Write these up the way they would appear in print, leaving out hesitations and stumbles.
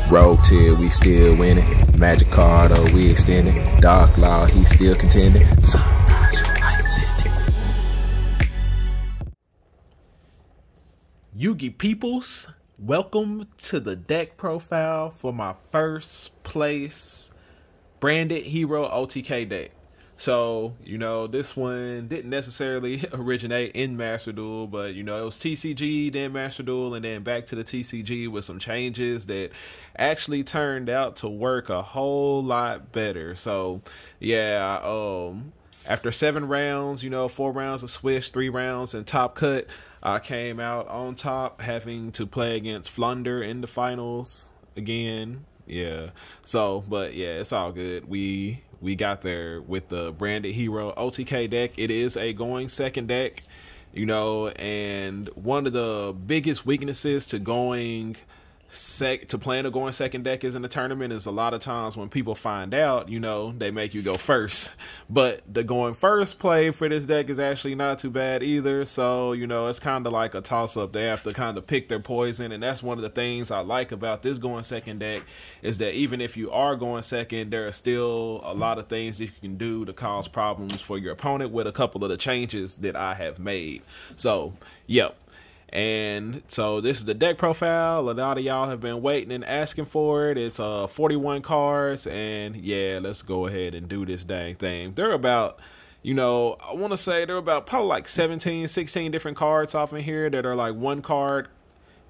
Rogue tier, we still winning. Magic card, oh, we extending. Dark Law, he still contending. Sunrise, your lights ending. Yugi peoples, welcome to the deck profile for my first place Branded Hero OTK deck. So, you know, this one didn't necessarily originate in Master Duel, but, you know, it was TCG, then Master Duel, and then back to the TCG with some changes that actually turned out to work a whole lot better. So, yeah, after 7 rounds, you know, 4 rounds of Swish, 3 rounds and Top Cut, I came out on top, having to play against Flunder in the finals again. Yeah, so, but yeah, it's all good. We got there with the Branded Hero OTK deck. It is a going second deck, you know, and one of the biggest weaknesses to playing a going second deck is in the tournament is a lot of times when people find out, you know, they make you go first. But the going first play for this deck is actually not too bad either. So, you know, it's kind of like a toss-up. They have to kind of pick their poison, and that's one of the things I like about this going second deck is that even if you are going second, there are still a lot of things that you can do to cause problems for your opponent with a couple of the changes that I have made. So, yep. And so this is the deck profile. A lot of y'all have been waiting and asking for it. It's 41 cards, and yeah, let's go ahead and do this dang thing. They're about, you know, I want to say they're about probably like 17, 16 different cards off in here that are like one card,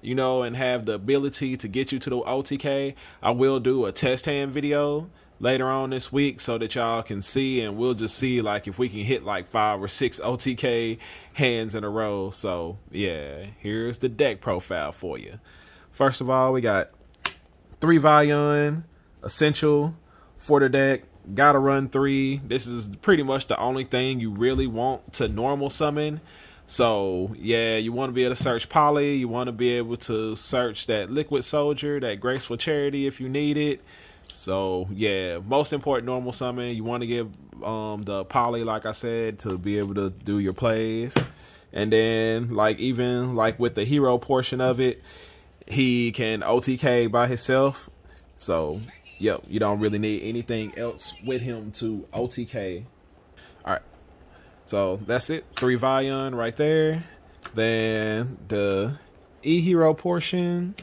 you know, and have the ability to get you to the OTK. I will do a test hand video later on this week so that y'all can see, and we'll just see like if we can hit like 5 or 6 OTK hands in a row. So yeah, here's the deck profile for you. First of all, we got 3 Valion essential for the deck. Gotta run 3. This is pretty much the only thing you really want to normal summon. So yeah, you want to be able to search Poly, you want to be able to search that Liquid Soldier, that Graceful Charity if you need it. So yeah, most important normal summon. You want to give the Poly, like I said, to be able to do your plays. And then like even like with the hero portion of it, he can OTK by himself. So yep, you don't really need anything else with him to OTK. All right, so that's it. 3 Valion right there. Then the E-Hero portion,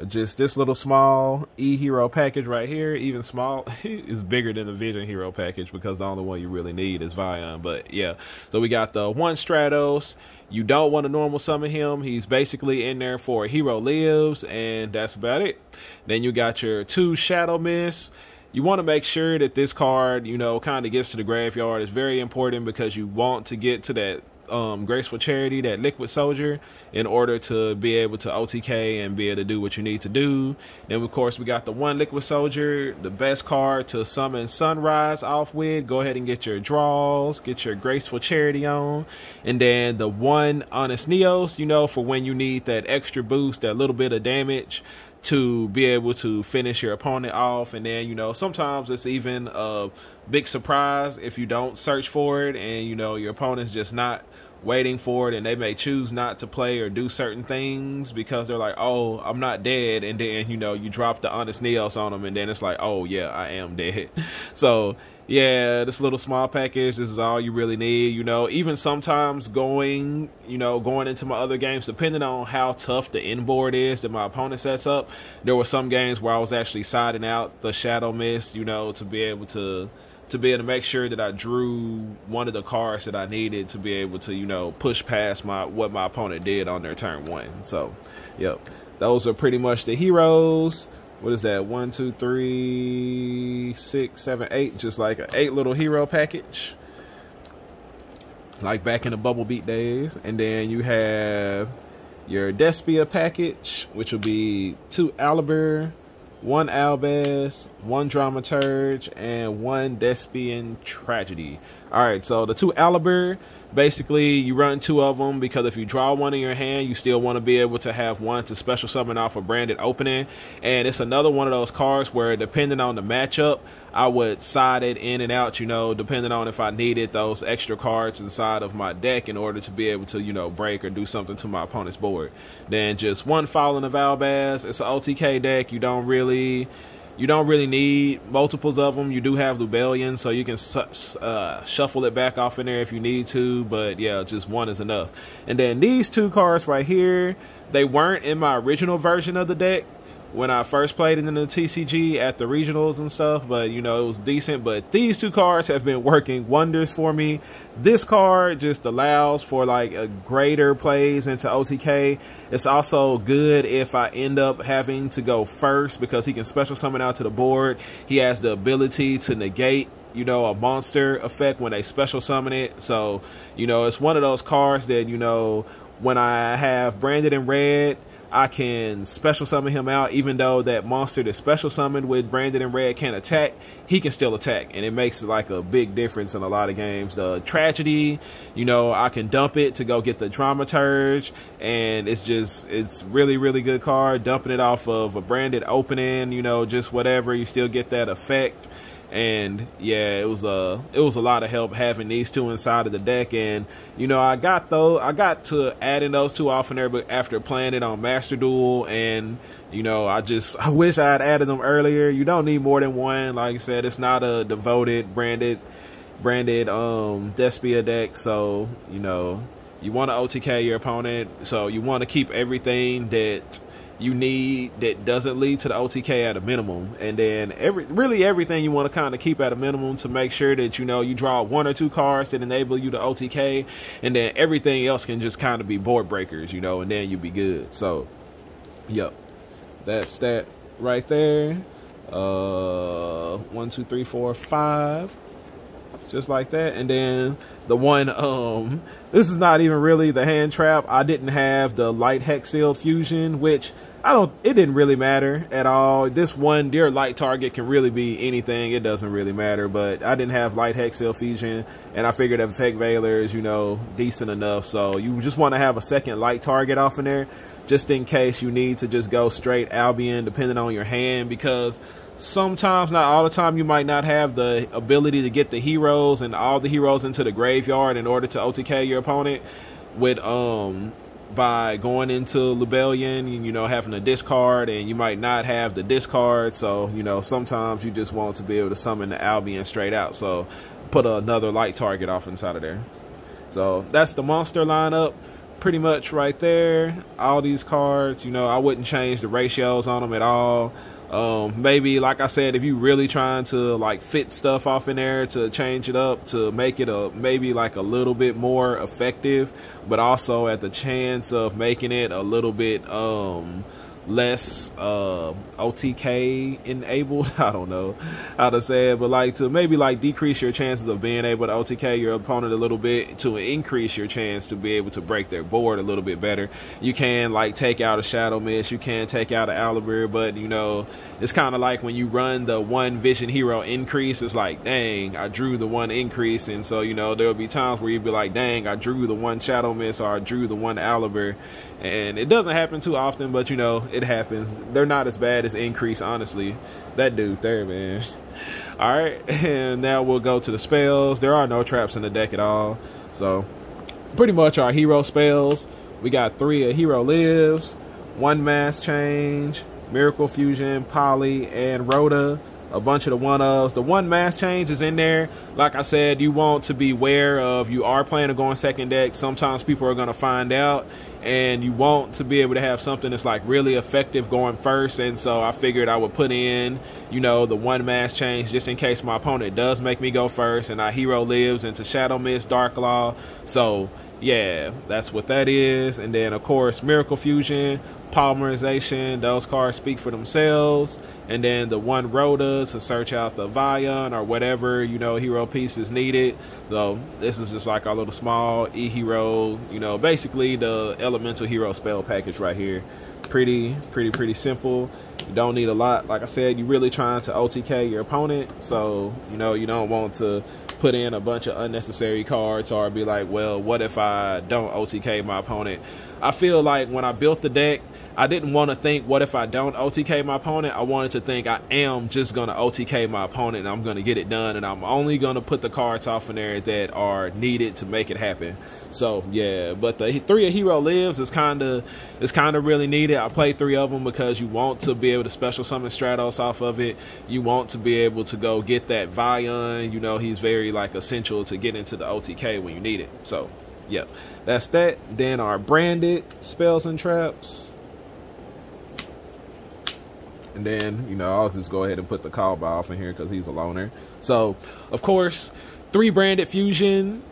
just this little small E-Hero package right here. Even small is bigger than the Vision Hero package because the only one you really need is Valion. But yeah, so we got the 1 Stratos. You don't want to normal summon him. He's basically in there for Hero Lives, and that's about it. Then you got your 2 Shadow Mist. You want to make sure that this card, you know, kind of gets to the graveyard. It's very important because you want to get to that Graceful Charity, that Liquid Soldier, in order to be able to OTK and be able to do what you need to do. Then of course we got the 1 Liquid Soldier, the best card to summon Sunrise off with. Go ahead and get your draws, get your Graceful Charity on. And then the 1 Honest Neos, you know, for when you need that extra boost, that little bit of damage to be able to finish your opponent off. And then, you know, sometimes it's even a big surprise if you don't search for it and, you know, your opponent's just not waiting for it, and they may choose not to play or do certain things because they're like, oh, I'm not dead, and then, you know, you drop the Honest Neos on them, and then it's like, oh yeah, I am dead. So yeah, this little small package, this is all you really need. You know, even sometimes going into my other games, depending on how tough the end board is that my opponent sets up, there were some games where I was actually siding out the Shadow Mist, you know, to be able to make sure that I drew one of the cards that I needed to be able to, you know, push past what my opponent did on their turn 1. So, yep, those are pretty much the heroes. What is that? 1, 2, 3, 6, 7, 8. Just like an 8 little hero package, like back in the Bubble Beat days. And then you have your Despia package, which will be 2 Aliber, 1 Albaz, 1 Dramaturge, and 1 Despian Tragedy. All right, so the 2 Aliber, basically you run 2 of them because if you draw one in your hand, you still want to be able to have one to special summon off a branded opening. And it's another one of those cards where, depending on the matchup, I would side it in and out, you know, depending on if I needed those extra cards inside of my deck in order to be able to, you know, break or do something to my opponent's board. Then just 1 Fallen of Albaz. It's an OTK deck. You don't really need multiples of them. You do have Lubellion, so you can shuffle it back off in there if you need to, but yeah, just 1 is enough. And then these 2 cards right here, they weren't in my original version of the deck when I first played it in the TCG at the regionals and stuff, but you know, it was decent. But these 2 cards have been working wonders for me. This card just allows for like a greater plays into OTK. It's also good if I end up having to go first because he can special summon out to the board. He has the ability to negate, you know, a monster effect when they special summon it. So, you know, it's one of those cards that, you know, when I have Branded in red, I can special summon him out. Even though that monster that's special summoned with Branded in red can't attack, he can still attack, and it makes like a big difference in a lot of games. The Tragedy, you know, I can dump it to go get the Dramaturge, and it's really, really good card. Dumping it off of a branded opening, you know, just whatever, you still get that effect. And yeah, it was a lot of help having these 2 inside of the deck. And you know, I got to adding those 2 off in there, but after playing it on Master Duel, and you know, I wish I had added them earlier. You don't need more than 1. Like I said, it's not a devoted branded Despia deck, so you know, you want to OTK your opponent, so you want to keep everything that you need that doesn't lead to the OTK at a minimum, and then really everything you want to kind of keep at a minimum to make sure that, you know, you draw 1 or 2 cards that enable you to OTK, and then everything else can just kind of be board breakers, you know, and then you'll be good. So yep, that's that right there. 1 2 3 4 5, just like that. And then the one, this is not even really the hand trap. I didn't have the light hex sealed fusion, which it didn't really matter at all. This one, their light target can really be anything. It doesn't really matter, but I didn't have light hex sealed fusion, and I figured that Effect Veiler is, you know, decent enough. So you just want to have a second light target off in there, just in case you need to just go straight Albion, depending on your hand, because sometimes, not all the time, you might not have the ability to get the heroes and all the heroes into the graveyard in order to OTK your opponent with by going into Lubellion, and you know, having a discard, and you might not have the discard. So you know, sometimes you just want to be able to summon the Albion straight out, so put another light target off inside of there. So that's the monster lineup pretty much right there. All these cards, you know, I wouldn't change the ratios on them at all. Maybe, like I said, if you really trying to like fit stuff off in there to change it up to make it maybe like a little bit more effective, but also at the chance of making it a little bit less OTK enabled. I don't know how to say it, but like to maybe like decrease your chances of being able to OTK your opponent a little bit to increase your chance to be able to break their board a little bit better. You can like take out a Shadow Mist, you can take out an Aliber, but you know, it's kind of like when you run the 1 Vision Hero increase, it's like, dang, I drew the 1 increase, and so you know, there'll be times where you'd be like, dang, I drew the 1 Shadow Mist, or I drew the 1 Aliber. And it doesn't happen too often, but you know, it happens. They're not as bad as increase, honestly. That dude there, man. All right, and now we'll go to the spells. There are no traps in the deck at all, so pretty much our hero spells. We got 3 of Hero Lives, 1 Mass Change, Miracle Fusion, Poly, and Rhoda. A bunch of the 1-ofs. The 1 Mass Change is in there. Like I said, you want to be aware of, you are planning to go on second deck. Sometimes people are going to find out, and you want to be able to have something that's like really effective going first. And so I figured I would put in, you know, the 1 Mass Change just in case my opponent does make me go first, and I Hero Lives into Shadow Mist, Dark Claw. So yeah, that's what that is. And then of course Miracle Fusion, Polymerization, those cards speak for themselves. And then the 1 Rhoda to search out the Vion or whatever, you know, hero piece is needed. So this is just like our little small E-Hero, you know, basically the elemental hero spell package right here. Pretty simple. You don't need a lot. Like I said, you're really trying to OTK your opponent, so you know, you don't want to put in a bunch of unnecessary cards or be like, well, what if I don't OTK my opponent? I feel like when I built the deck, I didn't want to think, what if I don't OTK my opponent? I wanted to think I am just going to OTK my opponent and I'm going to get it done. And I'm only going to put the cards off in there that are needed to make it happen. So, yeah, but the 3 of Hero Lives is kind of really needed. I played 3 of them because you want to be able to special summon Stratos off of it. You want to be able to go get that Vion. You know, he's very, like, essential to get into the OTK when you need it. So, yeah, that's that. Then our branded spells and traps. And then, you know, I'll just go ahead and put the call by off in here because he's a loner. So, of course, 3 branded fusion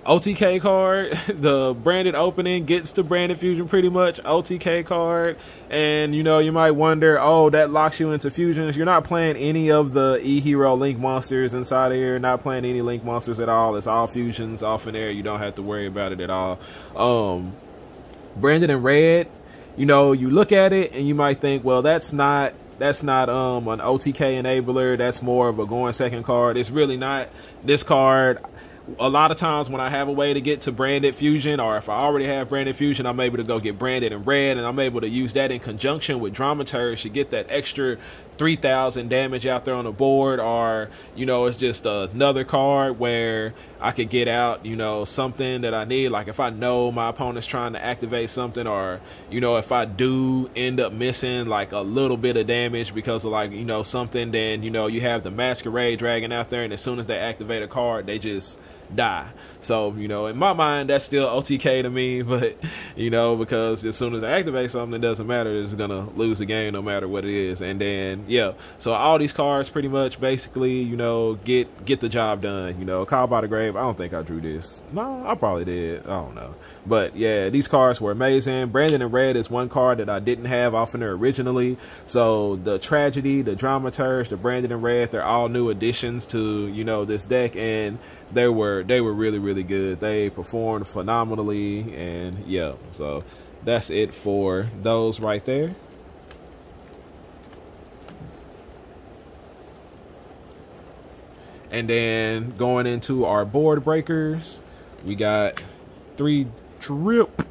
OTK card. The branded opening gets to branded fusion pretty much OTK card. And, you know, you might wonder, oh, that locks you into fusions. You're not playing any of the E-Hero Link monsters inside of here. Not playing any Link monsters at all. It's all fusions off in there. You don't have to worry about it at all. Branded in red. You know, you look at it and you might think, well, that's not an OTK enabler. That's more of a going second card. It's really not. This card, a lot of times when I have a way to get to branded fusion, or if I already have branded fusion, I'm able to go get branded in red, and I'm able to use that in conjunction with Dramaturge to get that extra 3,000 damage out there on the board. Or, you know, it's just another card where I could get out, you know, something that I need. Like if I know my opponent's trying to activate something, or, you know, if I do end up missing like a little bit of damage because of, like, you know, something, then, you know, you have the Masquerade Dragon out there, and as soon as they activate a card, they just die. So, you know, in my mind, that's still OTK to me, but, you know, because as soon as I activate something, it doesn't matter. It's gonna lose the game no matter what it is. And then, yeah, so all these cards pretty much basically, you know, get the job done. You know, Call by the Grave, I don't think I drew this. No, I probably did. I don't know. But yeah, these cards were amazing. Branded in red is one card that I didn't have off in there originally. So the Tragedy, the Dramaturge, the Branded in red, they're all new additions to, you know, this deck, and they were really, really good. They performed phenomenally, and yeah, so that's it for those right there. And then going into our board breakers, we got 3 drip.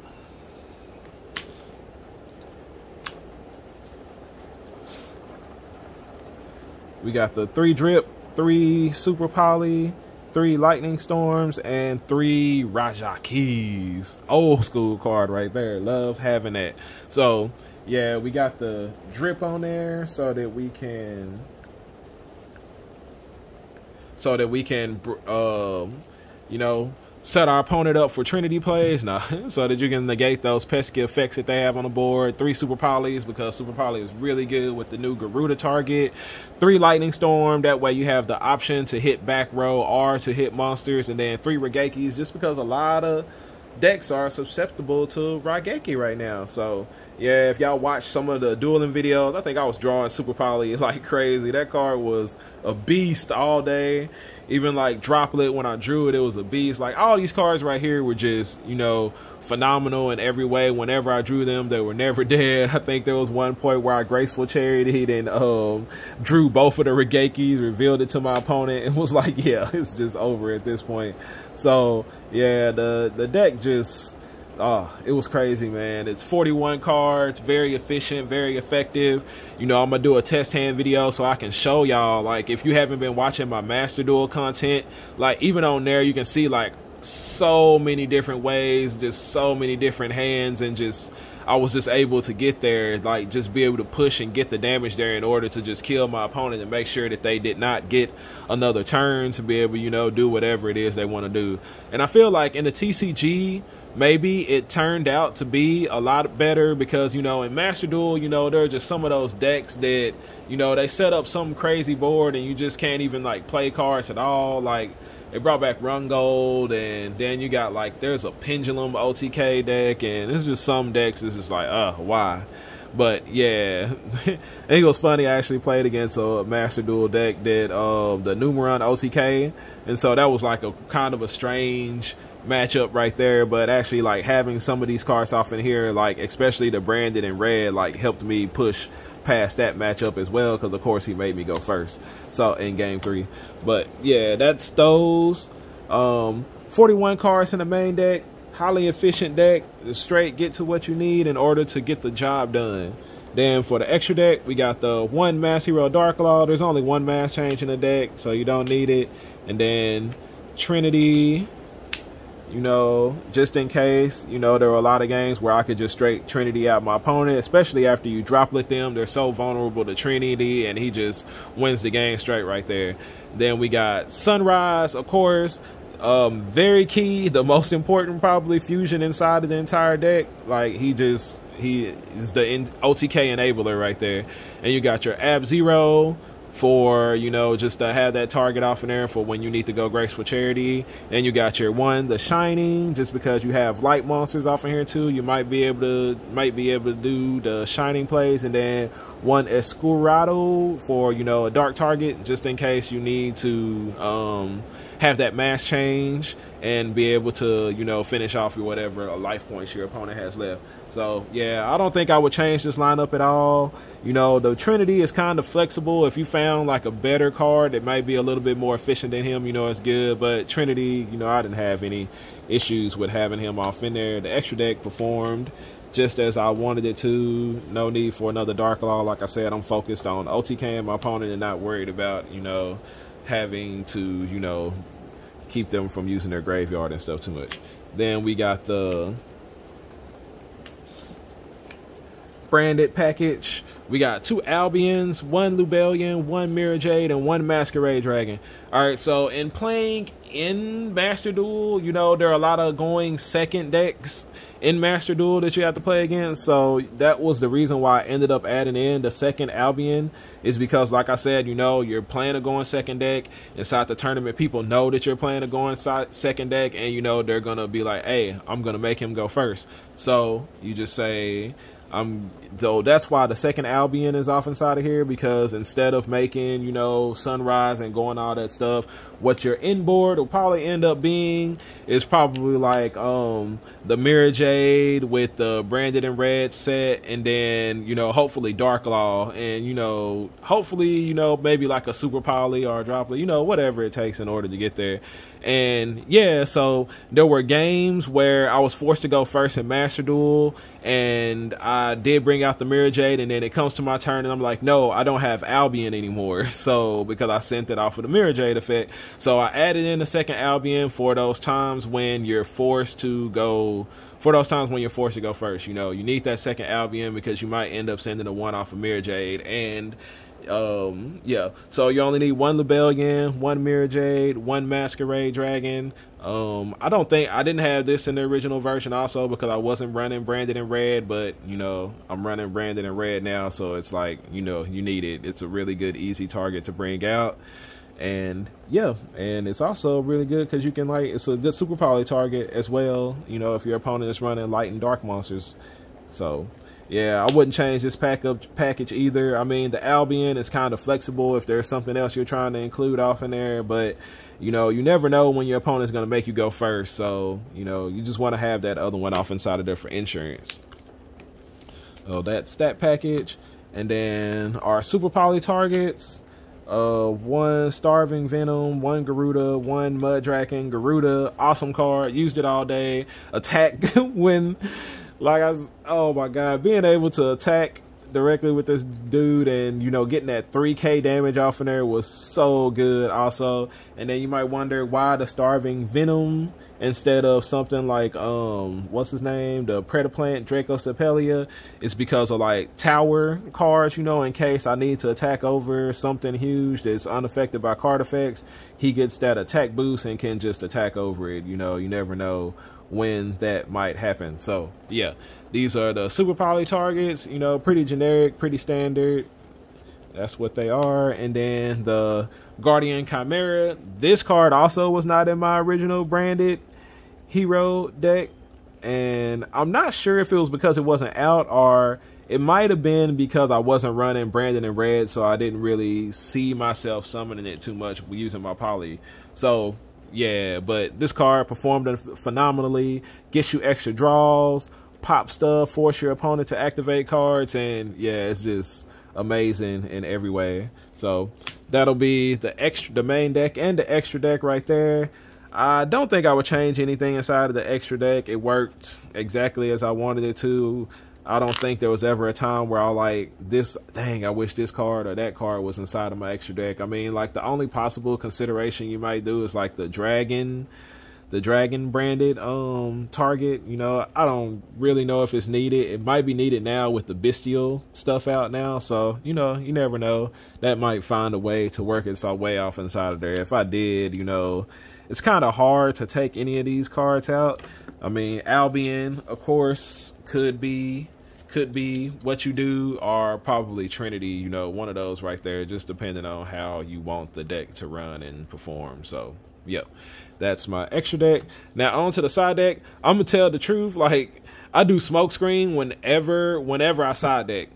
We got the 3 drip, 3 super poly, 3 lightning storms, and 3 Raja keys. Old school card right there. Love having that. So yeah, we got the drip on there so that we can you know, set our opponent up for Trinity plays. Nah, so that you can negate those pesky effects that they have on the board. 3 super polys, because super poly is really good with the new Garuda target. 3 lightning storm, that way you have the option to hit back row or to hit monsters. And then 3 Raigekis, just because a lot of decks are susceptible to Raigeki right now. So yeah, if y'all watch some of the dueling videos, I think I was drawing super poly like crazy. That card was a beast all day. Even like Droplet, when I drew it, it was a beast. Like all these cards right here were just, you know, phenomenal in every way. Whenever I drew them, they were never dead. I think there was one point where I graceful chariodied and drew both of the Raigekis, revealed it to my opponent, and was like, yeah, it's just over at this point. So yeah, the deck just, it was crazy, man. It's 41 cards, very efficient, very effective. You know, I'm gonna do a test hand video so I can show y'all, like, if you haven't been watching my Master Duel content, like even on there you can see like so many different ways, just so many different hands, and just I was just able to get there, like just be able to push and get the damage there in order to just kill my opponent and make sure that they did not get another turn to be able, you know, do whatever it is they want to do. And I feel like in the TCG, maybe it turned out to be a lot better because, you know, in Master Duel, you know, there are just some of those decks that, you know, they set up some crazy board and you just can't even like play cards at all. Like they brought back Run Gold, and then you got like there's a Pendulum OTK deck, and it's just some decks it's just like why. But yeah, I think it was funny. I actually played against a Master Duel deck that the Numeron OTK, and so that was like a kind of a strange matchup right there. But actually, like having some of these cards off in here, like especially the Branded in red, like helped me push passed that matchup as well, because of course he made me go first. So in game 3, but yeah, that's those 41 cards in the main deck. Highly efficient deck. Straight get to what you need in order to get the job done. Then for the extra deck, we got the 1 Mass Hero Dark Law. There's only 1 mass change in the deck, so you don't need it. And then Trinity, you know, just in case. You know, there were a lot of games where I could just straight Trinity out my opponent, especially after you droplet them. They're so vulnerable to Trinity, and he just wins the game straight right there. Then we got Sunrise, of course. Very key, the most important probably fusion inside of the entire deck. Like he is the OTK enabler right there. And you got your Ab-Zero for, you know, just to have that target off in there for when you need to go Graceful Charity. And you got your 1, the Shining, just because you have light monsters off in here too, you might be able to do the Shining plays. And then 1 Escurado for, you know, a dark target, just in case you need to have that mass change and be able to, you know, finish off your whatever life points your opponent has left. So yeah, I don't think I would change this lineup at all. You know, the Trinity is kind of flexible. If you found like a better card that might be a little bit more efficient than him, you know, it's good. But Trinity, you know, I didn't have any issues with having him off in there. The extra deck performed just as I wanted it to. No need for another Dark Law. Like I said, I'm focused on OTKing my opponent and not worried about, you know, having to, you know, keep them from using their graveyard and stuff too much. Then we got the branded package. We got 2 Albions, 1 Lubellion, 1 Mirror Jade, and 1 Masquerade Dragon. All right, so in playing in Master Duel, you know, there are a lot of going second decks in Master Duel that you have to play against. So that was the reason why I ended up adding in the second Albion, is because, like I said, you know, you're playing a going second deck inside the tournament. People know that you're playing a going second deck, and you know they're gonna be like, hey, I'm gonna make him go first. So you just say, though that's why the second Albion is off inside of here, because instead of making, you know, Sunrise and going all that stuff, what your inboard will probably end up being is probably like the Mirror Jade with the Branded in Red set, and then, you know, hopefully Dark Law, and, you know, hopefully, you know, maybe like a Super Poly or a Droplet, you know, whatever it takes in order to get there. And yeah, so there were games where I was forced to go first in Master Duel, and I did bring out the Mirror Jade, and then it comes to my turn and I'm like, no, I don't have Albion anymore. So because I sent it off of the Mirror Jade effect, so I added in the second Albion for those times when you're forced to go first. You know, you need that second Albion because you might end up sending the 1 off of Mirror Jade. And yeah, so you only need 1 Lubellion, 1 Mirror Jade, 1 Masquerade Dragon. I didn't have this in the original version also because I wasn't running Branded in Red, but you know, I'm running Branded in Red now, so it's like, you know, you need it. It's a really good easy target to bring out. And yeah, and it's also really good because you can, like, it's a good Super Poly target as well, you know, if your opponent is running light and dark monsters. So yeah, I wouldn't change this package either. I mean, the Albion is kind of flexible if there's something else you're trying to include off in there, but you know, you never know when your opponent's going to make you go first. So, you know, you just want to have that other one off inside of there for insurance. Oh, that's that package. And then our Super Poly targets. 1 Starving Venom, 1 Garuda, 1 Mud Dragon. Garuda, awesome card, used it all day. Attack when, like, oh my god, being able to attack directly with this dude and, you know, getting that 3k damage off in there was so good also. And then you might wonder why the Starving Venom instead of something like what's his name, the Predaplant Dracocepelia. It's because of like tower cards, you know, in case I need to attack over something huge that's unaffected by card effects, he gets that attack boost and can just attack over it. You know, you never know when that might happen. So yeah, these are the Super Poly targets, you know, pretty generic, pretty standard. That's what they are. And then the Guardian Chimera, this card also was not in my original Branded Hero deck, and I'm not sure if it was because it wasn't out, or it might have been because I wasn't running Branded in Red, so I didn't really see myself summoning it too much using my Poly. So yeah, but this card performed phenomenally, gets you extra draws, pop stuff, force your opponent to activate cards, and yeah, it's just amazing in every way. So that'll be the main deck and the extra deck right there. I don't think I would change anything inside of the extra deck. It worked exactly as I wanted it to. I don't think there was ever a time where I like this, dang, I wish this card or that card was inside of my extra deck. I mean, like the only possible consideration you might do is like the dragon branded target. You know, I don't really know if it's needed. It might be needed now with the bestial stuff out now, so you know, you never know. That might find a way to work its way off inside of there. If I did, you know, it's kind of hard to take any of these cards out. I mean, Albion, of course, could be what you do, or probably Trinity, you know, one of those right there, just depending on how you want the deck to run and perform. So yep, that's my extra deck. Now on to the side deck. I'm gonna tell the truth, like I do smoke screen whenever I side deck.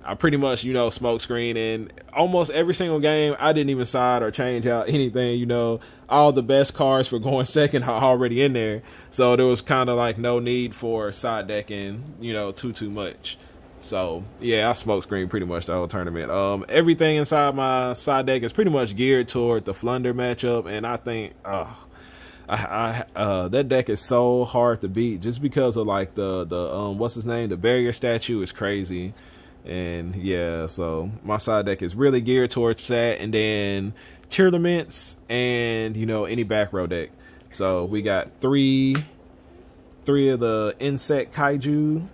I pretty much, you know, smoke screen, and almost every single game I didn't even side or change out anything. You know, all the best cards for going second are already in there, so there was kind of like no need for side decking, you know, too much. So yeah, I smoke screen pretty much the whole tournament. Everything inside my side deck is pretty much geared toward the Flunder matchup, and I think that deck is so hard to beat just because of like the what's his name, the barrier statue is crazy. And yeah, so my side deck is really geared towards that, and then tournaments and, you know, any back row deck. So we got three of the insect kaiju,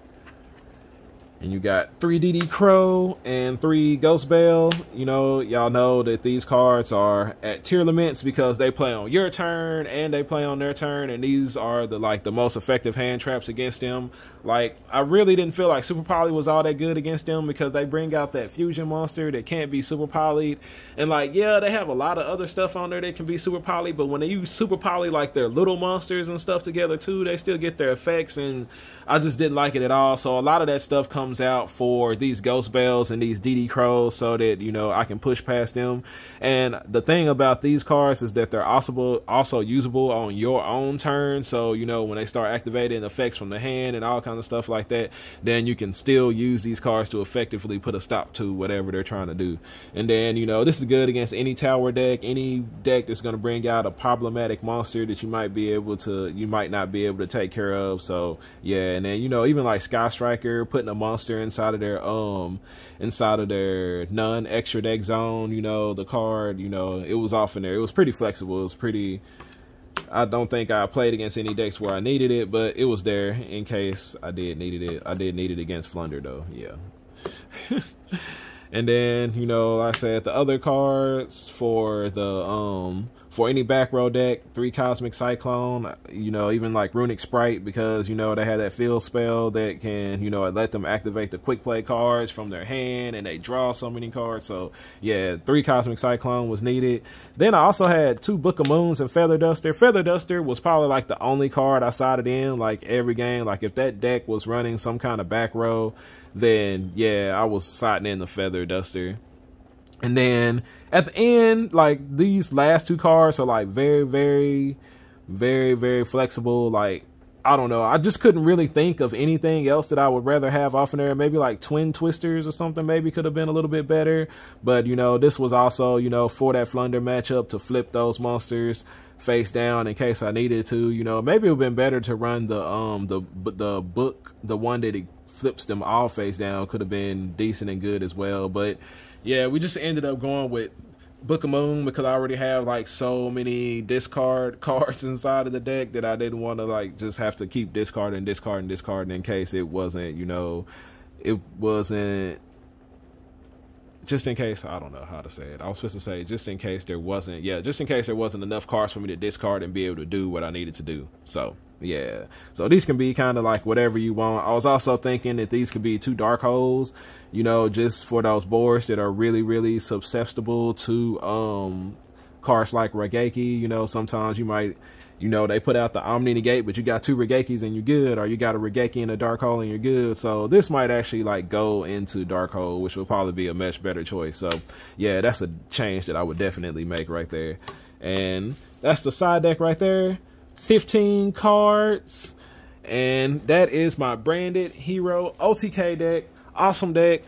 and you got 3 DD Crow and 3 Ghost Bell. You know, y'all know that these cards are at tier limits because they play on your turn and they play on their turn, and these are the most effective hand traps against them. Like, I really didn't feel like Super Poly was all that good against them because they bring out that fusion monster that can't be Super Polyed. And like, yeah, they have a lot of other stuff on there that can be Super Poly, but when they use Super Poly like their little monsters and stuff together too, they still get their effects, and I just didn't like it at all. So a lot of that stuff comes out for these Ghost Bells and these DD Crows so that, you know, I can push past them. And the thing about these cards is that they're also usable on your own turn. So, you know, when they start activating effects from the hand and all kinds of stuff like that, then you can still use these cards to effectively put a stop to whatever they're trying to do. And then, you know, this is good against any tower deck, any deck that's going to bring out a problematic monster that you might not be able to take care of. So yeah, and then, you know, even like Sky Striker, putting a monster inside of their non-extra deck zone, you know, the card, you know, it was off in there. It was pretty flexible. It was pretty, I don't think I played against any decks where I needed it, but it was there in case I did need it. I did need it against Flunder though, yeah. And then, you know, like I said, the other cards for the for any back row deck, 3 Cosmic Cyclone, you know, even like Runic Sprite, because, you know, they had that field spell that can, you know, let them activate the quick play cards from their hand, and they draw so many cards. So yeah, 3 Cosmic Cyclone was needed. Then I also had 2 Book of Moons and Feather Duster. Feather Duster was probably like the only card I sided in like every game. Like if that deck was running some kind of back row, then yeah, I was siding in the Feather Duster. And then at the end, like these last 2 cards are like very flexible. Like, I don't know, I just couldn't really think of anything else that I would rather have off in there. Maybe like Twin Twisters or something maybe could have been a little bit better. But, you know, this was also, you know, for that Flunder matchup to flip those monsters face down in case I needed to. You know, maybe it would have been better to run the book, the one that it flips them all face down, could have been decent and good as well. But yeah, we just ended up going with Book of Moon because I already have like so many discard cards inside of the deck that I didn't want to like just have to keep discarding in case it wasn't, you know, it wasn't, just in case, I don't know how to say it. I was supposed to say just in case there wasn't, yeah, just in case there wasn't enough cards for me to discard and be able to do what I needed to do. So yeah, so these can be kind of like whatever you want. I was also thinking that these could be 2 Dark Holes, you know, just for those boards that are really susceptible to cards like Raigeki. You know, sometimes you might, you know, they put out the Omni Negate, but you got 2 Raigekis and you're good, or you got a Raigeki and a Dark Hole and you're good. So this might actually like go into Dark Hole, which will probably be a much better choice. So yeah, that's a change that I would definitely make right there. And that's the side deck right there. 15 cards, and that is my Branded Hero OTK deck. Awesome deck.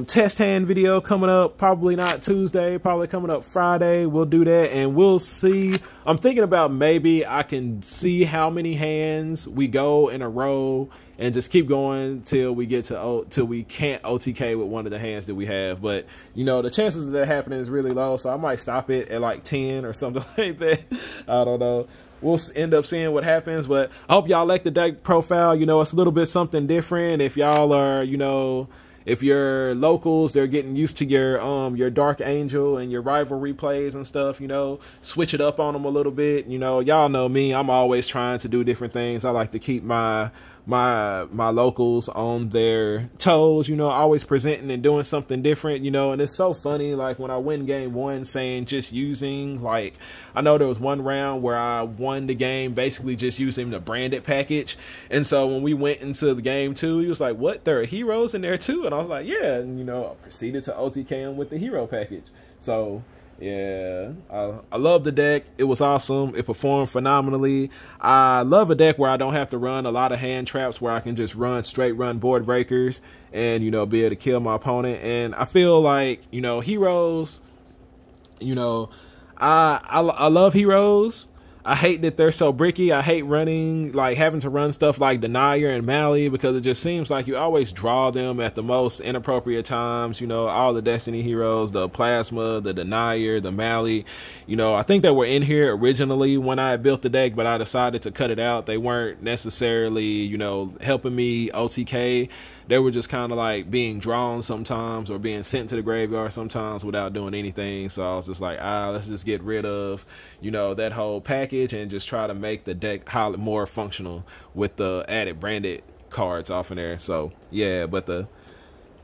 test hand video coming up, probably not Tuesday, probably coming up Friday. We'll do that and we'll see. I'm thinking about maybe I can see how many hands we go in a row and just keep going till we get to till we can't OTK with one of the hands that we have. But you know, the chances of that happening is really low, so I might stop it at like 10 or something like that. I don't know. We'll end up seeing what happens, but I hope y'all like the deck profile. You know, it's a little bit something different. If y'all are, you know, if you're locals, they're getting used to your Dark Angel and your rivalry plays and stuff, you know, switch it up on them a little bit. You know, y'all know me, I'm always trying to do different things. I like to keep my locals on their toes, you know, always presenting and doing something different, you know. And it's so funny, like when I win game 1, saying just using, like, I know there was one round where I won the game basically just using the branded package. And so when we went into the game 2, he was like, what, there are heroes in there too? And I was like, yeah. And you know, I proceeded to OTK him with the hero package. So yeah, I love the deck. It was awesome. It performed phenomenally. I love a deck where I don't have to run a lot of hand traps, where I can just straight run board breakers and, you know, be able to kill my opponent. And I feel like, you know, heroes, you know, I love heroes. I hate that they're so bricky. I hate running, like having to run stuff like Denier and Mally, because it just seems like you always draw them at the most inappropriate times. You know, all the Destiny heroes, the Plasma, the Denier, the Mally, you know, I think they were in here originally when I built the deck, but I decided to cut it out. They weren't necessarily, you know, helping me OTK. They were just kind of like being drawn sometimes or being sent to the graveyard sometimes without doing anything. So I was just like, let's just get rid of, you know, that whole package and just try to make the deck more functional with the added branded cards off in there. So yeah, but the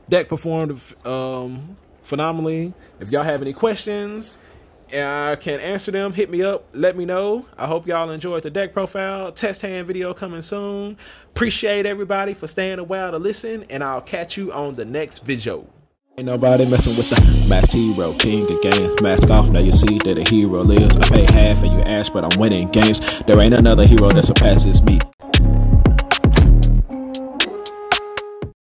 deck performed phenomenally. If y'all have any questions, I can answer them. Hit me up. Let me know. I hope y'all enjoyed the deck profile. Test hand video coming soon. Appreciate everybody for staying a while to listen, and I'll catch you on the next video. Ain't nobody messing with the masked hero, king of games. Mask off, now you see that a hero lives. I pay half and you ask, but I'm winning games. There ain't another hero that surpasses me.